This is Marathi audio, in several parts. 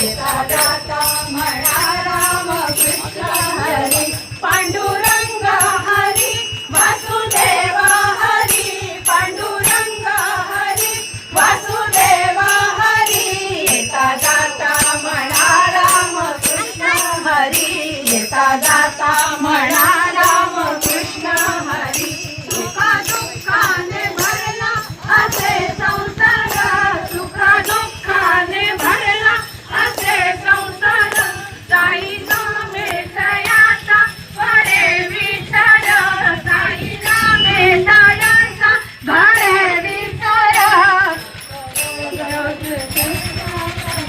येता जाता म्हणा राम कृष्ण हरी पांडुरंग हरी वासुदेव हरी पांडुरंग हरी वासुदेव हरी येता जाता म्हणा राम कृष्ण हरी येता जाता म्हणा राम कृष्ण हरी सुखा दुःखाने भरला असे संसार सुखा दुःखाने भरला असे संसार साई नामे दयाचा घडे विचार साई नामे दयाचा घडे विचार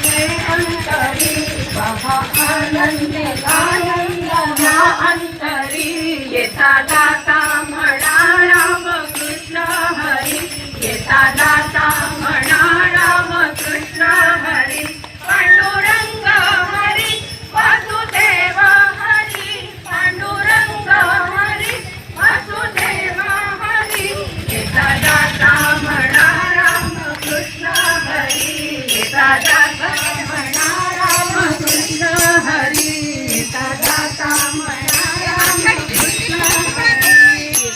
अंतरी बाबा आनंदे आनंद ना अंतरी येता जाता म्हणा राम कृष्ण हरी येता जाता म्हणा राम कृष्ण हरी पांडुरंग हरी वासुदेव हरी पांडुरंग हरी वासुदेव हरी येता जाता म्हणा राम कृष्ण हरी येता जाता म्हणा राम कृष्ण हरी येता जाता म्हणा राम कृष्ण हरी